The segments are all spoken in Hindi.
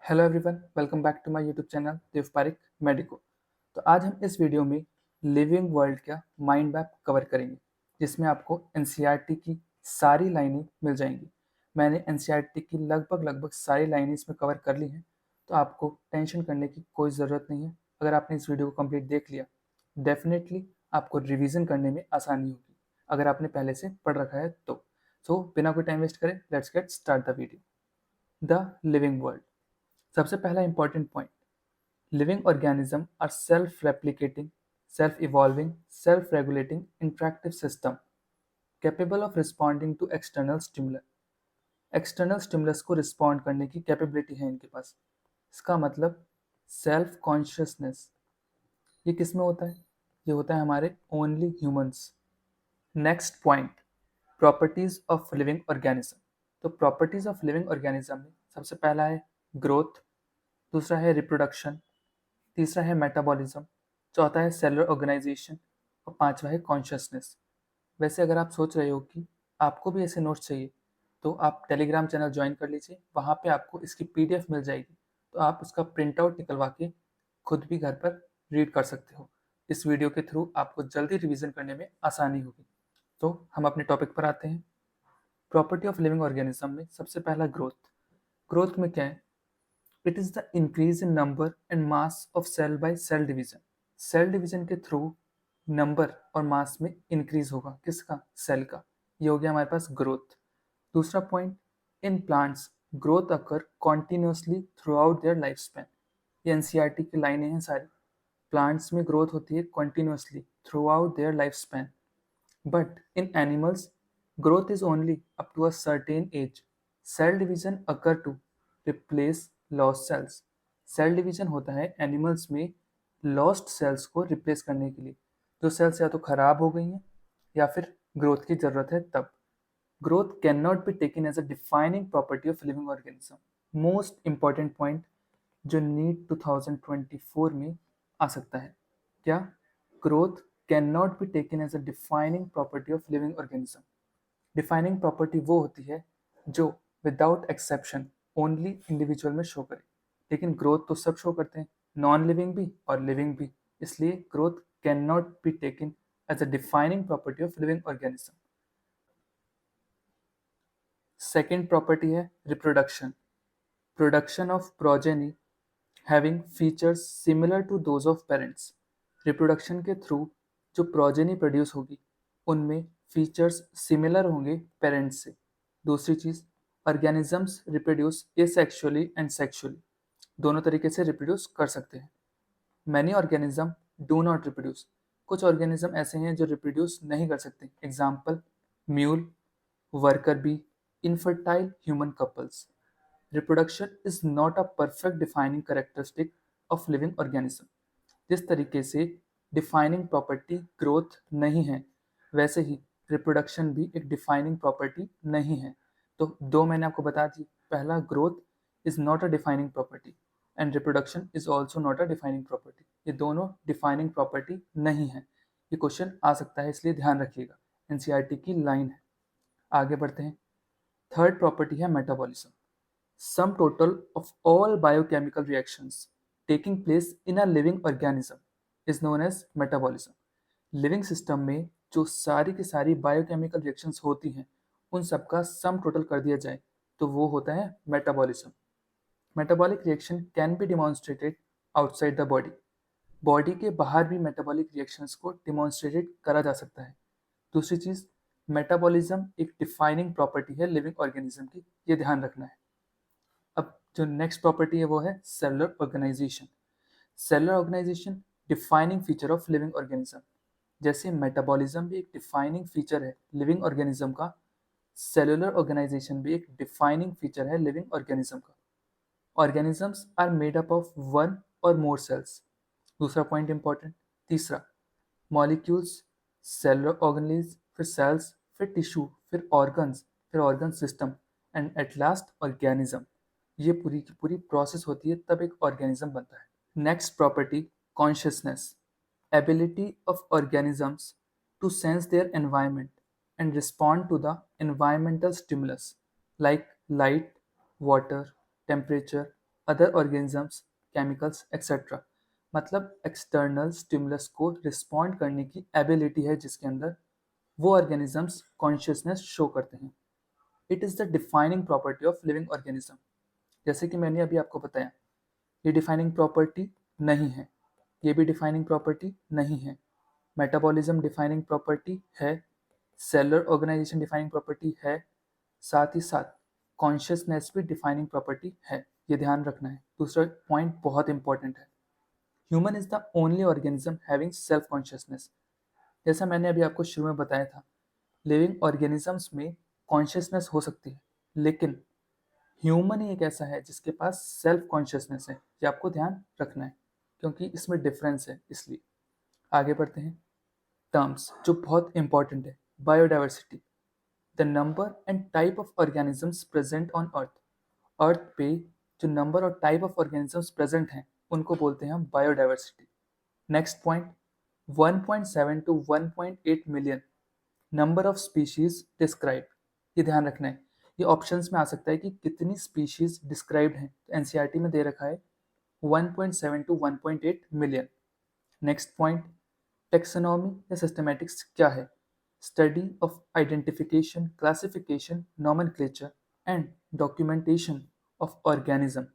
Hello everyone, welcome back to my YouTube channel Dev Parikh medico. तो आज हम इस वीडियो में लिविंग वर्ल्ड का माइंड मैप कवर करेंगे, जिसमें आपको एनसीईआरटी की सारी लाइनें मिल जाएंगी। मैंने एनसीईआरटी की लगभग सारी लाइनें इसमें कवर कर ली हैं, तो आपको टेंशन करने की कोई ज़रूरत नहीं है। अगर आपने इस वीडियो को कंप्लीट देख लिया, डेफिनेटली आपको रिवीजन करने में आसानी होगी, अगर आपने पहले से पढ़ रखा है तो। सो बिना कोई टाइम वेस्ट करें, let's get start the video. The living world. सबसे पहला important point, living organism are self replicating, self evolving, self regulating interactive system capable of responding to external stimulus. External stimulus को रिस्पॉन्ड करने की कैपेबिलिटी है इनके पास। इसका मतलब सेल्फ कॉन्शियसनेस, ये किस में होता है? ये होता है हमारे only humans. Next point, properties of living organism. तो प्रॉपर्टीज ऑफ लिविंग ऑर्गेनिज्म में सबसे पहला है ग्रोथ, दूसरा है रिप्रोडक्शन, तीसरा है मेटाबॉलिज्म, चौथा है सेलुलर ऑर्गेनाइजेशन और पांचवा है कॉन्शियसनेस। वैसे अगर आप सोच रहे हो कि आपको भी ऐसे नोट्स चाहिए, तो आप टेलीग्राम चैनल ज्वाइन कर लीजिए, वहाँ पे आपको इसकी पीडीएफ मिल जाएगी, तो आप उसका प्रिंट आउट निकलवा के खुद भी घर पर रीड कर सकते हो। इस वीडियो के थ्रू आपको जल्दी रिवीजन करने में आसानी होगी। तो हम अपने टॉपिक पर आते हैं। प्रॉपर्टी ऑफ लिविंग ऑर्गेनिज्म में सबसे पहला ग्रोथ। ग्रोथ में क्या है? It is the increase in number and mass of cell by cell division. Cell division के थ्रू नंबर और मास में इंक्रीज होगा, किसका? सेल का। ये हो गया हमारे पास ग्रोथ। दूसरा point, in plants growth occur continuously through out their life span. ये एनसीईआरटी की लाइनें हैं सारी। प्लांट्स में ग्रोथ होती है continuously through out their life span, but in animals, growth is only up to a certain age. Cell division occur to replace lost cells. Cell division होता है एनिमल्स में लॉस्ट सेल्स को रिप्लेस करने के लिए, जो सेल्स या तो खराब हो गई हैं या फिर ग्रोथ की जरूरत है तब। Growth can not be taken as a defining property of living organism. Most important point जो नीट 2024 में आ सकता है, क्या? Growth can not be taken as a defining property of living organism. Defining property वो होती है जो विदाउट एक्सेप्शन ओनली इंडिविजुअल में शो करे, लेकिन ग्रोथ तो सब शो करते हैं, नॉन लिविंग भी और लिविंग भी। इसलिए growth can not be taken as a defining property of living organism. Second property है reproduction, production of progeny having features similar to those of parents. Reproduction के थ्रू जो प्रोजेनी प्रोड्यूस होगी, उनमें फीचर्स सिमिलर होंगे पेरेंट्स से। दूसरी चीज़, organisms reproduce asexually and sexually, दोनों तरीके से रिप्रोड्यूस कर सकते हैं। Many organism do not reproduce, कुछ ऑर्गेनिज्म ऐसे हैं जो रिप्रोड्यूस नहीं कर सकते। Example, mule, worker bee, infertile human couples. Reproduction is not a perfect defining characteristic of living organism. जिस तरीके से डिफाइनिंग प्रॉपर्टी ग्रोथ नहीं है, वैसे ही रिप्रोडक्शन भी एक डिफाइनिंग प्रॉपर्टी नहीं है। तो दो मैंने आपको बता दी, पहला growth is not a defining property and reproduction is also not a defining property. ये दोनों डिफाइनिंग प्रॉपर्टी नहीं है। ये क्वेश्चन आ सकता है, इसलिए ध्यान रखिएगा, एनसीईआरटी की लाइन है। आगे बढ़ते हैं। थर्ड प्रॉपर्टी है metabolism. Sum total of all biochemical reactions taking place in a living organism is known as metabolism. Living system में जो सारी की सारी बायोकेमिकल रिएक्शंस होती हैं, उन सबका सम टोटल कर दिया जाए तो वो होता है metabolism. Metabolic reaction can be demonstrated outside the body. Body के बाहर भी मेटाबॉलिक रिएक्शंस को डिमॉन्स्ट्रेटेड करा जा सकता है। दूसरी चीज़, मेटाबॉलिज्म एक डिफाइनिंग प्रॉपर्टी है लिविंग ऑर्गेनिज्म की, ये ध्यान रखना है। अब जो नेक्स्ट प्रॉपर्टी है वो है cellular organisation. Cellular organisation defining feature of living organism. जैसे मेटाबॉलिज्म भी एक डिफाइनिंग फीचर है लिविंग ऑर्गेनिज्म का, सेलुलर ऑर्गेनाइजेशन भी एक डिफाइनिंग फीचर है लिविंग ऑर्गेनिज्म का। Organisms are made up of one or more cells. दूसरा पॉइंट इंपॉर्टेंट। तीसरा, मॉलिक्यूल्स, सेलुलर ऑर्गेनेल्स, फिर सेल्स, फिर टिश्यू, फिर organ system and at last organism. ये पूरी की पूरी प्रोसेस होती है, तब एक ऑर्गेनिज्म बनता है। Next property, consciousness, ability of organisms to sense their environment and respond to the environmental stimulus like light, water, temperature, other organisms, chemicals etcetera. मतलब एक्सटर्नल स्टिमुलस को रिस्पॉन्ड करने की एबिलिटी है जिसके अंदर वो ऑर्गेनिजम्स कॉन्शियसनेस शो करते हैं। It is the defining property of living organism. जैसे कि मैंने अभी आपको बताया, ये डिफाइनिंग प्रॉपर्टी नहीं है, ये भी डिफाइनिंग प्रॉपर्टी नहीं है। मेटाबॉलिज्म डिफाइनिंग प्रॉपर्टी है, सेलुलर ऑर्गेनाइजेशन डिफाइनिंग प्रॉपर्टी है, साथ ही साथ कॉन्शियसनेस भी डिफाइनिंग प्रॉपर्टी है। ये ध्यान रखना है। दूसरा पॉइंट बहुत इंपॉर्टेंट है, human is the only organism having self consciousness. जैसा मैंने अभी आपको शुरू में बताया था, लिविंग ऑर्गेनिजम्स में कॉन्शियसनेस हो सकती है, लेकिन ह्यूमन ही एक ऐसा है जिसके पास सेल्फ कॉन्शियसनेस है। ये आपको ध्यान रखना है क्योंकि इसमें डिफरेंस है। इसलिए आगे बढ़ते हैं। टर्म्स जो बहुत इंपॉर्टेंट है, biodiversity, the number and type of organisms present on earth. Earth पे जो नंबर और टाइप ऑफ ऑर्गेनिजम्स प्रेजेंट हैं उनको बोलते हैं हम biodiversity. Next point, 1.7 to 1.8 million number of species describe. ये ध्यान रखना है, ये ऑप्शंस में आ सकता है कि कितनी स्पीशीज डिस्क्राइब्ड हैं। तो एनसीईआरटी में दे रखा है 1.7 to 1.8 million. Next point, taxonomy या सिस्टमैटिक्स क्या है? Study of identification, classification, nomenclature and documentation of organism.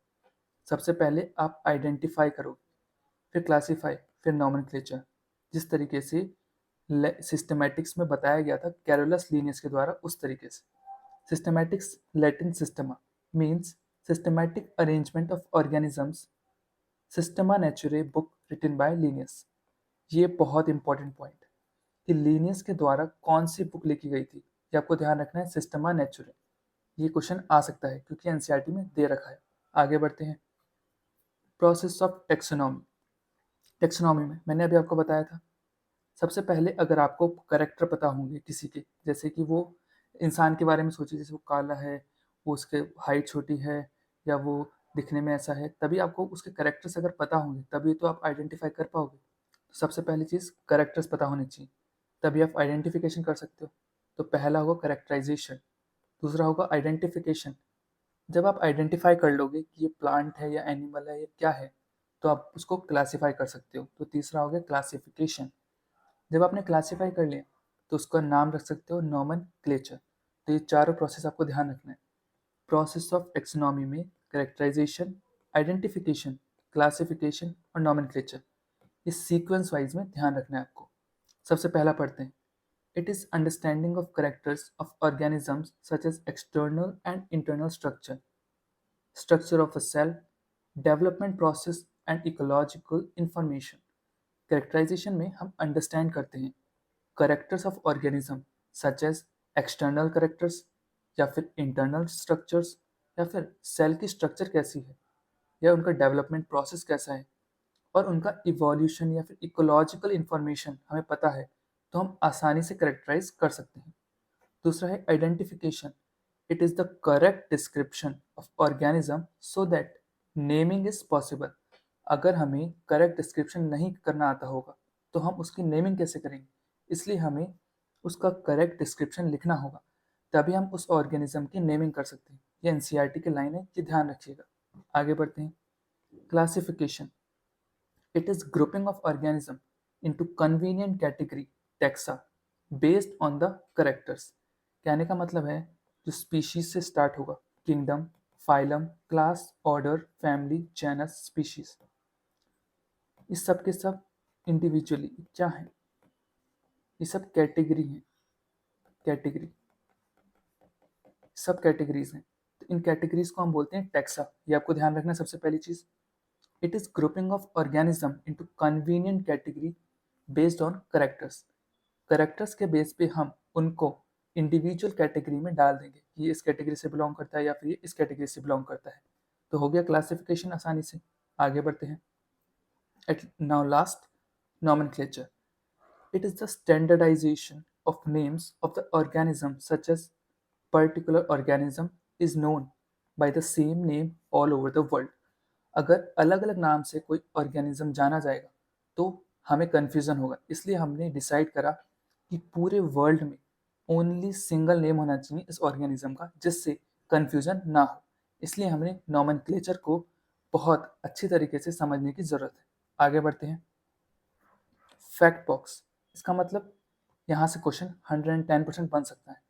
सबसे पहले आप आइडेंटिफाई करो, फिर क्लासीफाई, फिर नॉमेनक्लेचर। जिस तरीके से सिस्टमैटिक्स में बताया गया था कैरोलस लीनियस के द्वारा, उस तरीके से। Systematics Latin systema means systematic arrangement of organisms. Systema naturae book written by Linnaeus. ये बहुत इंपॉर्टेंट पॉइंट कि लीनियस के द्वारा कौन सी बुक लिखी गई थी, ये आपको ध्यान रखना है। सिस्टमा नेचुरे, ये क्वेश्चन आ सकता है क्योंकि एनसीईआरटी में दे रखा है। आगे बढ़ते हैं। Process of taxonomy. टेक्सोनॉमी में मैंने अभी आपको बताया था, सबसे पहले अगर आपको करेक्टर पता होंगे किसी के, जैसे कि वो इंसान के बारे में सोचिए, जैसे वो काला है, वो उसके हाइट छोटी है, या वो दिखने में ऐसा है, तभी आपको उसके करेक्टर्स अगर पता होंगे तभी तो आप आइडेंटिफाई कर पाओगे। तो सबसे पहली चीज़ करेक्टर्स पता होने चाहिए, तभी आप आइडेंटिफिकेशन कर सकते हो। तो पहला होगा करेक्टराइजेशन, दूसरा होगा आइडेंटिफिकेशन। जब आप आइडेंटिफाई कर लोगे कि ये प्लांट है या एनिमल है या क्या है, तो आप उसको क्लासीफाई कर सकते हो। तो तीसरा हो गया क्लासिफिकेशन। जब आपने क्लासीफाई कर लिया तो उसका नाम रख सकते हो नॉमेनक्लेचर। तो ये चारों प्रोसेस आपको ध्यान रखना है। प्रोसेस ऑफ टेक्सोनॉमी में कैरेक्टराइजेशन, आइडेंटिफिकेशन, क्लासिफिकेशन और नॉमेनक्लेचर, इस सीक्वेंस वाइज में ध्यान रखना है आपको। सबसे पहला पढ़ते हैं। It is understanding of characters of organisms such as external and internal structure, structure of a cell, development process and ecological information। Characterisation में हम अंडरस्टैंड करते हैं characters of organism such as external characters, या फिर इंटरनल स्ट्रक्चर्स, या फिर सेल की स्ट्रक्चर कैसी है, या उनका डेवलपमेंट प्रोसेस कैसा है, और उनका इवोल्यूशन या फिर इकोलॉजिकल इंफॉर्मेशन हमें पता है तो हम आसानी से करेक्टराइज कर सकते हैं। दूसरा है identification. It is the correct description of organism so that naming is possible. अगर हमें करेक्ट डिस्क्रिप्शन नहीं करना आता होगा तो हम उसकी नेमिंग कैसे करेंगे? इसलिए हमें उसका करेक्ट डिस्क्रिप्शन लिखना होगा, तभी हम उस ऑर्गेनिज्म की नेमिंग कर सकते हैं। ये एनसीईआरटी की लाइन है, ये ध्यान रखिएगा। आगे बढ़ते हैं। Classification, it is grouping of organism into convenient category taxa based on the characters। कहने का मतलब है जो स्पीशीज से स्टार्ट होगा, kingdom, phylum, class, order, family, genus, species, इस सब के सब इंडिविजुअली क्या है? ये सब कैटेगरी हैं, कैटेगरी, सब कैटेगरीज हैं। तो इन कैटेगरीज को हम बोलते हैं टैक्सा। ये आपको ध्यान रखना है सबसे पहली चीज। It is grouping of organism into convenient category based on characters. Characters के बेस पे हम उनको इंडिविजुअल कैटेगरी में डाल देंगे कि ये इस कैटेगरी से बिलोंग करता है या फिर ये इस कैटेगरी से बिलोंग करता है। तो हो गया क्लासिफिकेशन आसानी से। आगे बढ़ते हैं। At now last, nomenclature. It is the standardisation of names of the organism such as particular organism is known by the same name all over the world. अगर अलग अलग नाम से कोई ऑर्गेनिज्म जाना जाएगा तो हमें कन्फ्यूज़न होगा, इसलिए हमने डिसाइड करा कि पूरे वर्ल्ड में ओनली सिंगल नेम होना चाहिए इस ऑर्गेनिज्म का, जिससे कन्फ्यूज़न ना हो। इसलिए हमने नॉमेनक्लेचर को बहुत अच्छी तरीके से समझने की ज़रूरत है। आगे बढ़ते हैं। फैक्ट बॉक्स, इसका मतलब यहाँ से क्वेश्चन 110% बन सकता है।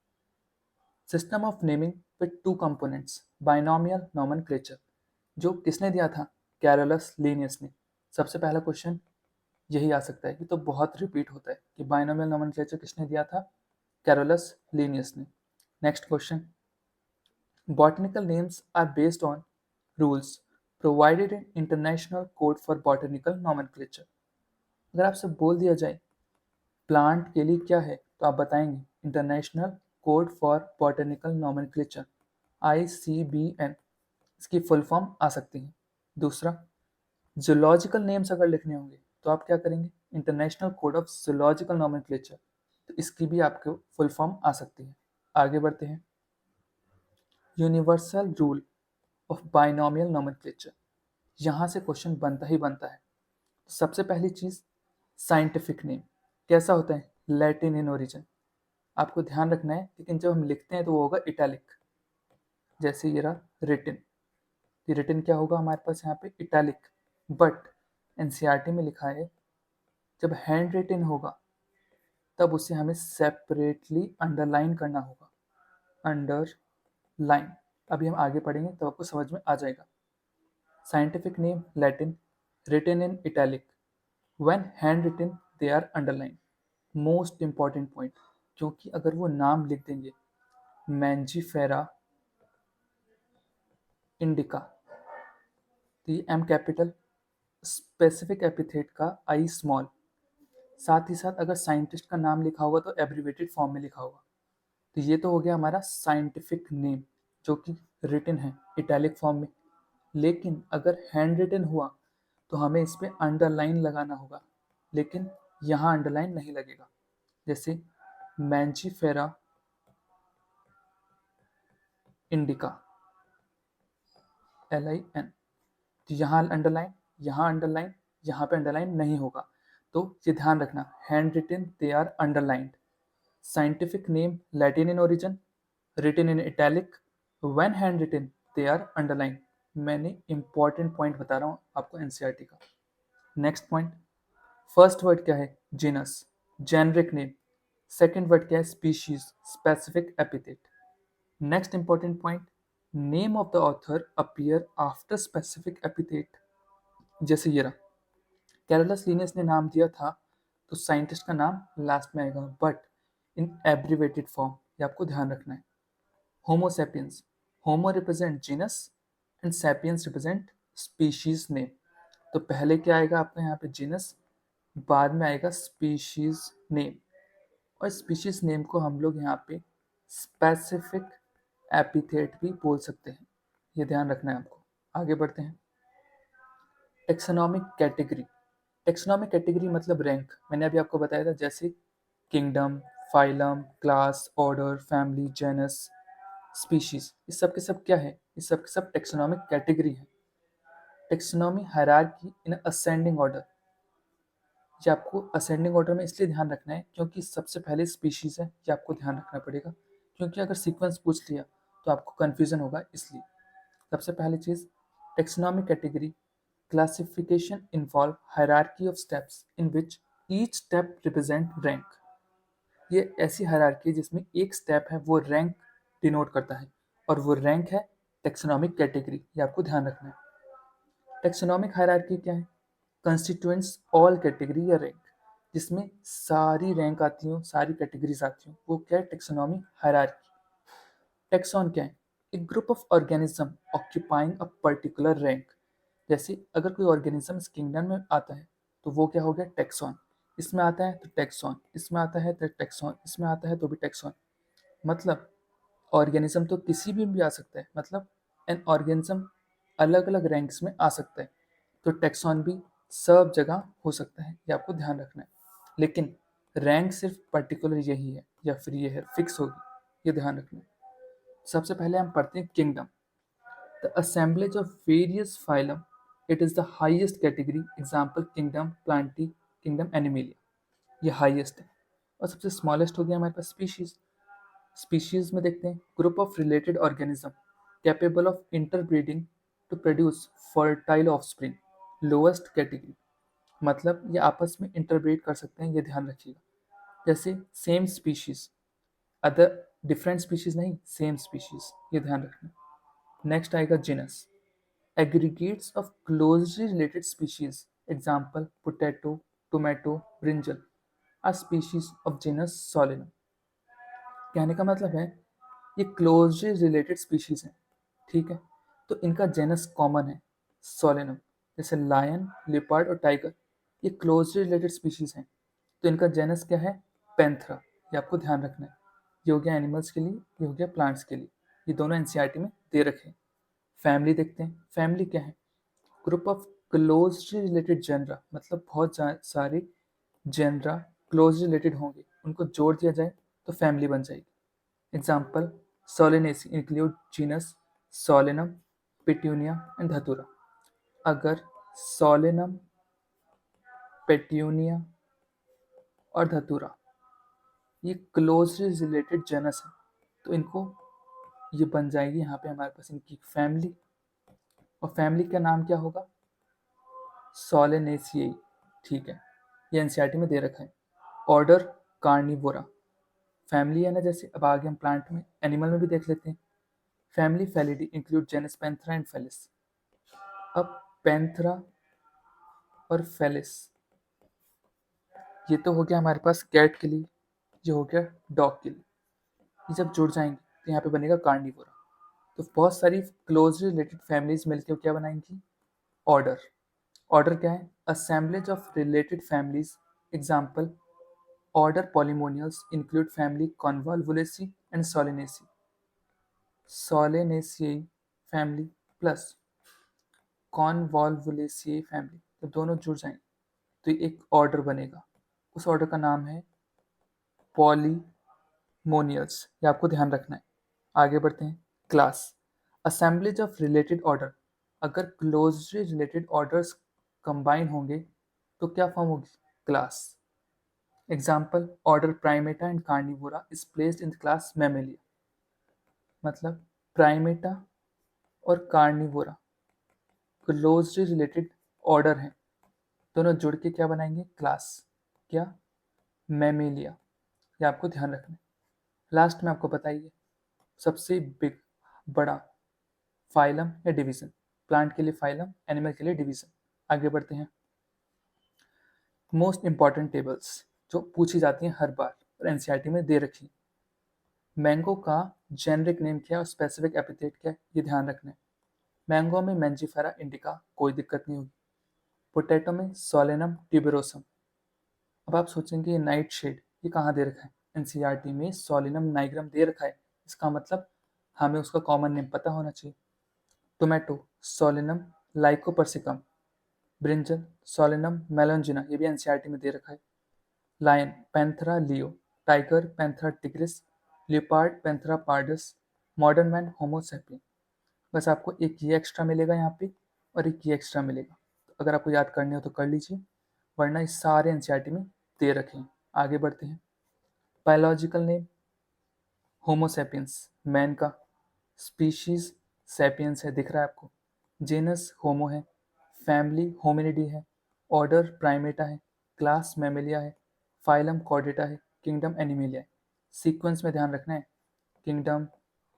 System of naming with two components, binomial nomenclature, जो किसने दिया था? कैरोलस लीनियस ने। सबसे पहला क्वेश्चन यही आ सकता है कि तो बहुत रिपीट होता है कि बाइनोमियल नोमेनक्लेचर किसने दिया था? कैरोलस लीनियस ने। Next question, botanical names are based on rules provided in International Code for Botanical Nomenclature। अगर आपसे बोल दिया जाए प्लांट के लिए क्या है तो आप बताएंगे international code for botanical nomenclature, ICBN। इसकी फुल फॉर्म आ सकती है। दूसरा, जूलॉजिकल नेम्स अगर लिखने होंगे तो आप क्या करेंगे? International code of zoological nomenclature. तो इसकी भी आपको फुल फॉर्म आ सकती है। आगे बढ़ते हैं। Universal rule of binomial nomenclature, यहाँ से क्वेश्चन बनता ही बनता है। सबसे पहली चीज, साइंटिफिक नेम कैसा होता है? Latin in origin. आपको ध्यान रखना है, लेकिन जब हम लिखते हैं तो वो होगा इटैलिक। जैसे ये रहा रिटिन, ये रिटिन क्या होगा हमारे पास यहाँ पे? इटैलिक। बट एनसीईआरटी में लिखा है जब हैंड रिटिन होगा तब उसे हमें सेपरेटली अंडरलाइन करना होगा, अंडरलाइन। अभी हम आगे पढ़ेंगे तब आपको समझ में आ जाएगा। Scientific name Latin, written in italic, when handwritten they are underlined। Most important point, क्योंकि अगर वो नाम लिख देंगे मैंजीफेरा इंडिका तो ये एम कैपिटल, स्पेसिफिक एपिथेट का आई स्मॉल। साथ ही साथ अगर साइंटिस्ट का नाम लिखा होगा तो एब्रीवेटेड फॉर्म में लिखा होगा। तो ये तो हो गया हमारा साइंटिफिक नेम जो कि रिटन है इटैलिक फॉर्म में। लेकिन अगर हैंड रिटन हुआ तो हमें इस पर अंडरलाइन लगाना होगा, लेकिन यहाँ अंडरलाइन नहीं लगेगा। जैसे मैंजीफेरा इंडिका, LIN, तो यहाँ अंडरलाइन, यहाँ अंडरलाइन, यहाँ पे अंडरलाइन नहीं होगा। तो ये ध्यान रखना, hand written they are underlined. Scientific name Latin in origin, written in italic, when hand written they are underlined. मैंने इंपॉर्टेंट पॉइंट बता रहा हूँ आपको एनसीईआरटी का। नेक्स्ट पॉइंट, फर्स्ट वर्ड क्या है? Genus, generic name. Second word क्या है? Species, specific epithet. Next important point, name of the author appear after specific epithet. जैसे ये रहा, कैरोलस लीनियस ने नाम दिया था तो साइंटिस्ट का नाम लास्ट में आएगा, बट इन एब्रीवेटेड फॉर्म। ये आपको ध्यान रखना है। Homo sapiens, Homo represent genus and sapiens represent species name. तो पहले क्या आएगा आपका यहाँ पे? जीनस, बाद में आएगा स्पीशीज नेम। और स्पीशीज नेम को हम लोग यहाँ पे स्पेसिफिक एपिथेट भी बोल सकते हैं। ये ध्यान रखना है आपको। आगे बढ़ते हैं। टेक्सोनॉमिक कैटेगरी, टेक्सोनॉमिक कैटेगरी मतलब रैंक। मैंने अभी आपको बताया था, जैसे kingdom, phylum, class, order, family, genus, species, इस सब के सब क्या है? इस सब के सब टेक्सोनॉमिक कैटेगरी है। Taxonomy hierarchy in ascending order, ये आपको असेंडिंग ऑर्डर में इसलिए ध्यान रखना है क्योंकि सबसे पहले स्पीशीज है, ये आपको ध्यान रखना पड़ेगा, क्योंकि अगर सीक्वेंस पूछ लिया तो आपको कन्फ्यूजन होगा। इसलिए सबसे पहली चीज, taxonomic category classification involve hierarchy of steps in which each step represent rank. ये ऐसी हायरार्की है जिसमें एक स्टेप है वो रैंक डिनोट करता है, और वो रैंक है टेक्सोनॉमिक कैटेगरी। ये आपको ध्यान रखना है। टेक्सोनॉमिक हायरार्की क्या है? कंस्टिट्यूएंट्स ऑल कैटेगरी या रैंक, जिसमें सारी रैंक आती हो, सारी कैटेगरीज आती हो, वो क्या है? Taxonomic hierarchy. टेक्सॉन क्या है? A group of organism occupying a particular rank. जैसे अगर कोई ऑर्गेनिज्म इस किंगडम में आता है तो वो क्या हो गया? टेक्सॉन। इसमें आता है तो टेक्सॉन, इसमें आता है तो टेक्सॉन, इसमें आता है तो भी टेक्सॉन। मतलब ऑर्गेनिज्म तो किसी भी आ सकता है, मतलब एन ऑर्गेनिज्म अलग अलग रैंक्स में आ सकता है। तो टेक्सॉन भी सब जगह हो सकता है, ये आपको ध्यान रखना है। लेकिन रैंक सिर्फ पर्टिकुलर यही है या फिर ये है, फिक्स होगी, ये ध्यान रखना है। सबसे पहले हम पढ़ते हैं kingdom. The assemblage of various phylum, it is the highest category. Example kingdom Plantae, kingdom animalia, ये हाईएस्ट है। और सबसे स्मॉलेस्ट हो गया हमारे पास स्पीशीज। स्पीशीज में देखते हैं group of related organism capable of interbreeding to produce fertile offspring, lowest category, मतलब ये आपस में इंटरब्रीड कर सकते हैं, ये ध्यान रखिएगा। जैसे same species, other different species नहीं, सेम स्पीशीज, ये ध्यान रखना। नेक्स्ट आएगा genus, aggregates of closely related species, example potato, tomato, brinjal are species of genus Solanum. कहने का मतलब है ये क्लोजली रिलेटेड स्पीशीज हैं, ठीक है, तो इनका जेनस कॉमन है सोलिनम। जैसे लायन, लिपर्ड और टाइगर, ये क्लोजली रिलेटेड स्पीशीज हैं, तो इनका जेनस क्या है, पैंथरा। ये आपको ध्यान रखना है। ये हो गया एनिमल्स के लिए, ये हो गया प्लांट्स के लिए, ये दोनों एनसीईआरटी में दे रखे हैं। फैमिली देखते हैं, फैमिली क्या है, group of closely related genera, मतलब बहुत सारे जेनरा क्लोज रिलेटेड होंगे, उनको जोड़ दिया जाए तो फैमिली बन जाएगी। Example Solanaceae include genus Solanum, Petunia and Datura. अगर सोलिनम, पेट्यूनिया और धतूरा ये क्लोजली रिलेटेड जेनस है, तो इनको ये बन जाएगी यहाँ पे हमारे पास इनकी फैमिली। और फैमिली का नाम क्या होगा, सोलिनेसियाई, ठीक है, ये एनसीईआरटी में दे रखा है। ऑर्डर कार्निवोरा, फैमिली है ना, जैसे अब आगे हम प्लांट में, एनिमल में भी देख लेते हैं। Family Felidae include genus Panthera and Felis. अब पैंथरा और फेलिस, ये तो हो गया हमारे पास कैट के लिए, ये हो गया डॉग के लिए। ये जब जुड़ जाएंगे तो यहाँ पे बनेगा कार्निवोरा। तो बहुत सारी क्लोजली रिलेटेड फैमिलीज मिलकर क्या बनाएंगी, ऑर्डर। ऑर्डर क्या है, assemblage of related families, example order Polemoniales include family Convolvulaceae and Solanaceae. Solanaceae family plus Convolvulaceae family, तो दोनों जुड़ जाएंगे तो एक ऑर्डर बनेगा। उस ऑर्डर का नाम है पॉलीमोनियल्स, ये आपको ध्यान रखना है। आगे बढ़ते हैं, class, assemblage of related order. अगर क्लोजली रिलेटेड ऑर्डर्स कंबाइन होंगे तो क्या फॉर्म होगी, class. Example order Primata and Carnivora is placed in class Mammalia, मतलब प्राइमेटा और कार्निवोरा क्लोजली रिलेटेड ऑर्डर हैं, दोनों जुड़ के क्या बनाएंगे, क्लास, क्या, मैमेलिया। ये आपको ध्यान रखना है। लास्ट में आपको बताइए सबसे बिग, बड़ा फाइलम या डिवीजन, प्लांट के लिए फाइलम, एनिमल के लिए डिवीजन। आगे बढ़ते हैं, मोस्ट इंपॉर्टेंट टेबल्स जो पूछी जाती हैं हर बार और एनसीईआरटी में दे रखी। मैंगो का जेनरिक नेम क्या है और स्पेसिफिक एपिथेट क्या है, ये ध्यान रखना है। मैंगो में मैंजीफेरा इंडिका, कोई दिक्कत नहीं होगी। पोटैटो में सोलेनम ट्यूबेरोसम। अब आप सोचेंगे ये नाइट शेड ये कहाँ दे रखा है, एनसीईआरटी में सोलिनम नाइग्रम दे रखा है, इसका मतलब हमें उसका कॉमन नेम पता होना चाहिए। Tomato Solanum lycopersicum, brinjal Solanum melongena, ये भी एनसीईआरटी में दे रखा है। Lion Panthera leo, tiger Panthera tigris, leopard Panthera pardus, modern man Homo sapien. बस आपको एक ये एक्स्ट्रा मिलेगा यहाँ पे और एक ये एक्स्ट्रा मिलेगा, तो अगर आपको याद करने हो तो कर लीजिए, वरना ये सारे एनसीईआरटी में दे रखे हैं। आगे बढ़ते हैं, बायोलॉजिकल नेम होमोसेपियंस, मैन का, स्पीशीज सैपियंस है, दिख रहा है आपको, जेनस होमो है, फैमिली होमिनिडी है, ऑर्डर प्राइमेटा है, क्लास मैमेलिया है, फाइलम कॉर्डेटा है, किंगडम एनिमेलिया है। सीक्वेंस में ध्यान रखना है, kingdom,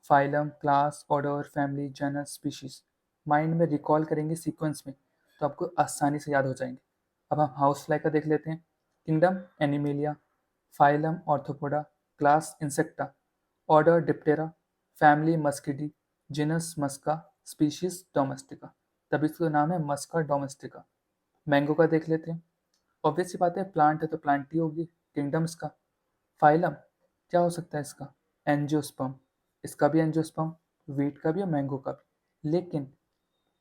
phylum, class, order, family, genus, species. Mind में रिकॉल करेंगे सीक्वेंस में तो आपको आसानी से याद हो जाएंगे। अब हम हाउस फ्लाई का देख लेते हैं, kingdom Animalia, phylum Arthropoda, class Insecta, order Diptera, family Muscidae, genus Musca, species domestica, तभी इसका नाम है मस्का डोमेस्टिका। मैंगो का देख लेते हैं, ऑब्वियस सी बात है प्लांट है तो प्लांट ही होगी, किंगडम इसका। फाइलम क्या हो सकता है इसका, एंजियोस्पर्म, इसका भी एंजियोस्पर्म, वीट का भी और मैंगो का भी, लेकिन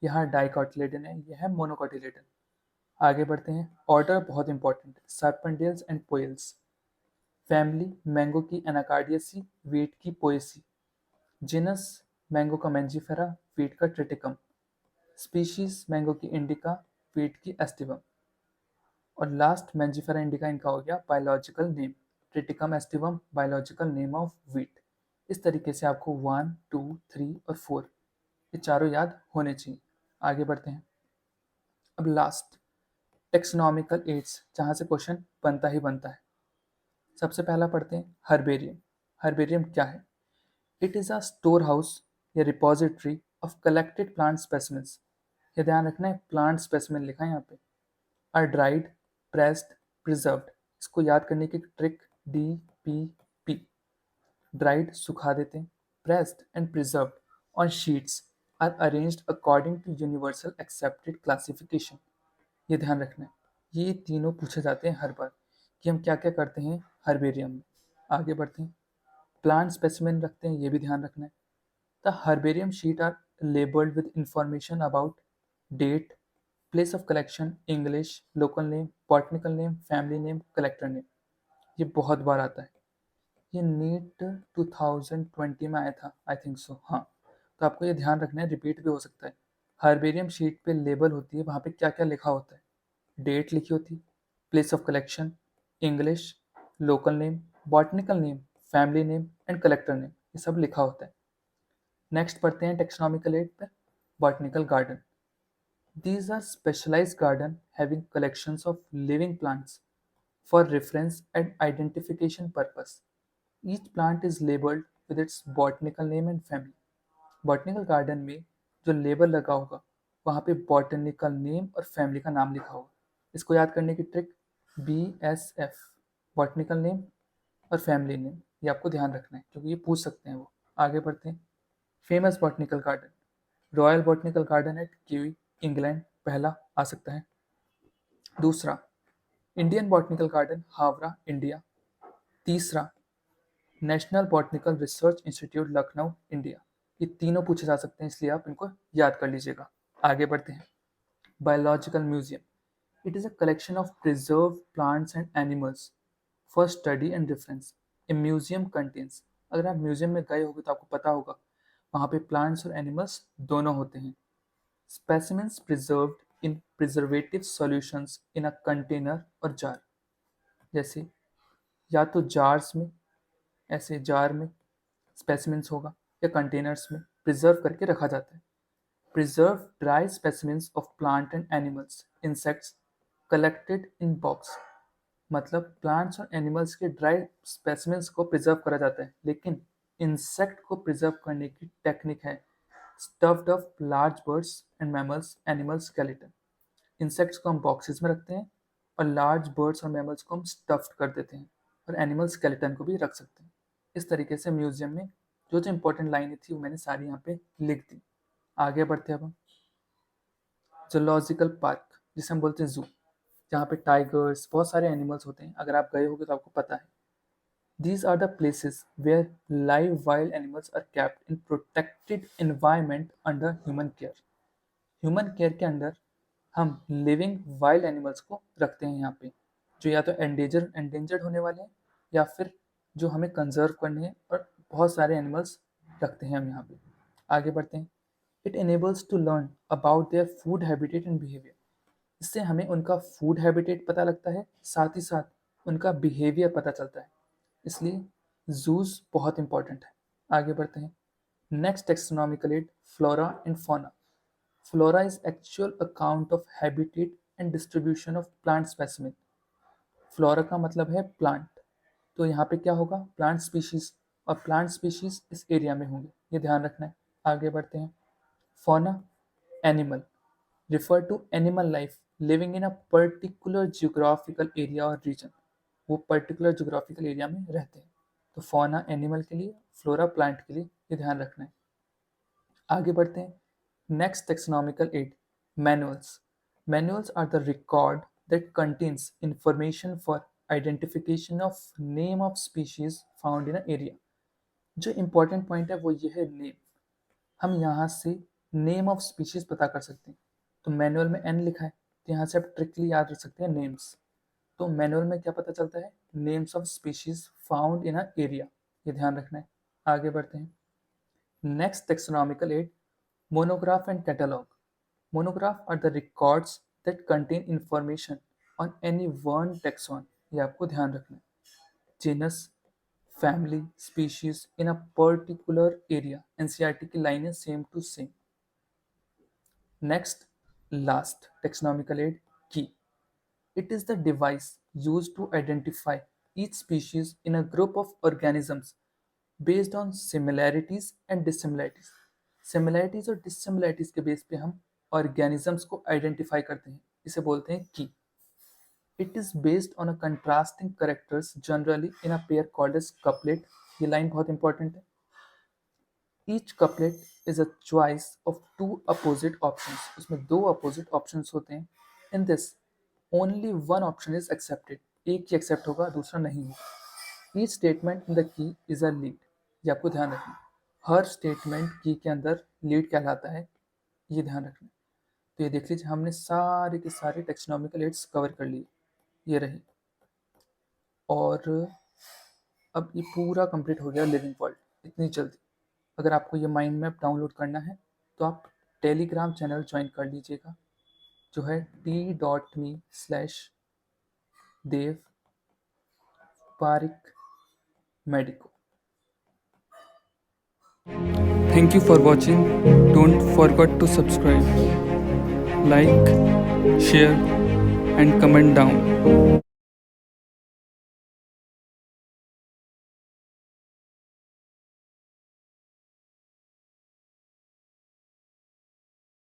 यहाँ डाइकोटिलेडन है, यह है मोनोकोटिलेडन। आगे बढ़ते हैं, ऑर्डर बहुत इंपॉर्टेंट है, सर्पेंटिल्स एंड पोएल्स। फैमिली मैंगो की एनाकार्डियसी, वीट की पोएसी। जिनस मैंगो का मैंजीफेरा, वीट का ट्रिटिकम। स्पीशीज मैंगो की इंडिका, वीट की एस्टिवम। और लास्ट मैंजीफेरा इंडिका इनका हो गया biological name, Triticum aestivum biological name of wheat. इस तरीके से आपको 1, 2, 3 और 4 ये चारों याद होने चाहिए। आगे बढ़ते हैं। अब लास्ट टेक्सोनॉमिकल एड्स, जहाँ से क्वेश्चन बनता ही बनता है। सबसे पहला पढ़ते हैं हर्बेरियम। हर्बेरियम क्या है? It is a store house या repository of collected plant specimens. ये ध्यान रखना है, प्लांट स्पेसिमेंट लिखा है यहाँ पे। Are dried, pressed, preserved. इसको याद करने की ट्रिक DPP। ड्राइड सुखा देते हैं, pressed and preserved on sheets are arranged according to universal accepted classification. ये ध्यान रखना है, ये तीनों पूछे जाते हैं हर बार कि हम क्या क्या करते हैं हर्बेरियम में। आगे बढ़ते हैं, प्लांट स्पेसिमेन रखते हैं, ये भी ध्यान रखना है। The herbarium sheet are labelled with information about date, place of collection, English, local name, botanical name, family name, collector name. ये बहुत बार आता है, ये नीट 2020 में आया था, आई थिंक सो, हाँ। तो आपको ये ध्यान रखना है, रिपीट भी हो सकता है। हर्बेरियम शीट पे लेबल होती है, वहाँ पे क्या क्या लिखा होता है। डेट लिखी होती है, place of collection, English, local name, botanical name, family name and collector name, ये सब लिखा होता है। नेक्स्ट पढ़ते हैं टेक्सोनॉमिकल एड पर, botanical garden. These are specialized garden having collections of living plants for reference and identification purpose. Each plant is labeled with its botanical name and family. Botanical garden में जो लेबल लगा होगा वहाँ पे बॉटनिकल नेम और फैमिली का नाम लिखा होगा। इसको याद करने की ट्रिक BSF, बॉटनिकल नेम और फैमिली नेम, ये आपको ध्यान रखना है क्योंकि ये पूछ सकते हैं वो। आगे बढ़ते हैं, famous botanical garden, royal botanical garden at Kew, England, पहला आ सकता है। दूसरा, Indian botanical garden, Howrah, India. तीसरा, national botanical research institute, Lucknow, India. ये तीनों पूछे जा सकते हैं, इसलिए आप इनको याद कर लीजिएगा। आगे बढ़ते हैं, biological museum. It is a collection of preserve plants and animals for study and reference. A museum contains, अगर आप म्यूजियम में गए होगे तो आपको पता होगा वहाँ पे प्लांट्स और एनिमल्स दोनों होते हैं। Specimens preserved in preservative solutions in a container और जार। जैसे या तो जार्स में, ऐसे जार में स्पेसिमेंस होगा, या कंटेनर्स में प्रिजर्व करके रखा जाता है। Preserve dry specimens of plant and animals, insects collected in box. मतलब प्लांट्स और एनिमल्स के ड्राई स्पेसिमेंस को प्रिजर्व करा जाता है, लेकिन इंसेक्ट को प्रिजर्व करने की टेक्निक है stuffed of large birds and mammals animal skeleton. Insects को हम बॉक्सेस में रखते हैं और लार्ज बर्ड्स और मैमल्स को हम स्टफ्ड कर देते हैं, और एनिमल स्केलेटन को भी रख सकते हैं। इस तरीके से म्यूजियम में जो जो इंपॉर्टेंट लाइनें थी वो मैंने सारी यहाँ पे लिख दी। आगे बढ़ते हैं अब हम, जूलॉजिकल पार्क जिसे हम बोलते हैं जू, जहाँ पे टाइगर्स, बहुत सारे एनिमल्स होते हैं। अगर आप गए होगे तो आपको पता है। These are the places where live wild animals are kept in protected environment under human care. Human care के अंडर हम लिविंग वाइल्ड एनिमल्स को रखते हैं यहाँ पे, जो या तो एंडेंजर्ड होने वाले हैं या फिर जो हमें कंजर्व करने हैं, और बहुत सारे एनिमल्स रखते हैं हम यहाँ पे। आगे बढ़ते हैं, it enables to learn about their food habitat and behaviour. इससे हमें उनका फूड हैबिटेट पता लगता है, साथ ही साथ उनका बिहेवियर पता चलता है। इसलिए जूस बहुत इंपॉर्टेंट है। आगे बढ़ते हैं, next taxonomical add, flora and fauna. Flora is actual account of habitat and distribution of plant specimen. Flora का मतलब है प्लांट, तो यहाँ पे क्या होगा, प्लांट स्पीशीज, और प्लांट स्पीशीज इस एरिया में होंगे, ये ध्यान रखना है। आगे बढ़ते हैं, fauna, animal, refer to animal life living in a particular geographical area or region. वो पर्टिकुलर जियोग्राफिकल एरिया में रहते हैं। तो फौना एनिमल के लिए, फ्लोरा प्लांट के लिए, ये ध्यान रखना है। आगे बढ़ते हैं, next taxonomical add, manuals. Manuals are the record that contains information for identification of name of species found in an area. जो important point है वो ये है name। हम यहाँ से name of species पता कर सकते हैं। तो मैनुअल में n लिखा है, तो यहाँ से आप ट्रिकली याद रख सकते हैं names। तो मैनुअल में क्या पता चलता है, names of species found in an area, ये ध्यान रखना है। आगे बढ़ते हैं, next taxonomical add, monograph and catalog. Monograph are the records that contain information on any one taxon. ये आपको ध्यान रखना है। Genus, family, species in a particular area. NCERT की लाइनें same to same. Next, last taxonomical aid, key. It is the device used to identify each species in a group of organisms based on similarities and dissimilarities. Similarities और dissimilarities के बेस पे हम organisms को identify करते हैं, इसे बोलते हैं key. It is based on a contrasting characters generally in a pair called as couplet. ये लाइन बहुत इंपॉर्टेंट है. Each couplet is a choice of two opposite options. उसमें दो opposite options होते हैं. In this, only one option is accepted. एक ही accept होगा, दूसरा नहीं होगा. Each statement in the key is a lead. ये आपको ध्यान रखना. हर statement key के अंदर lead कहलाता है. ये ध्यान रखना. तो ये देख लीजिए, हमने सारे के सारे taxonomical aids कवर कर लिए. ये रही. और अब ये पूरा कंप्लीट हो गया लिविंग वर्ल्ड इतनी जल्दी. अगर आपको ये माइंड मैप डाउनलोड करना है तो आप टेलीग्राम चैनल ज्वाइन कर लीजिएगा, जो है t.me/देव Pareek medico. Thank you for watching. Don't forget to subscribe, like, share and comment down.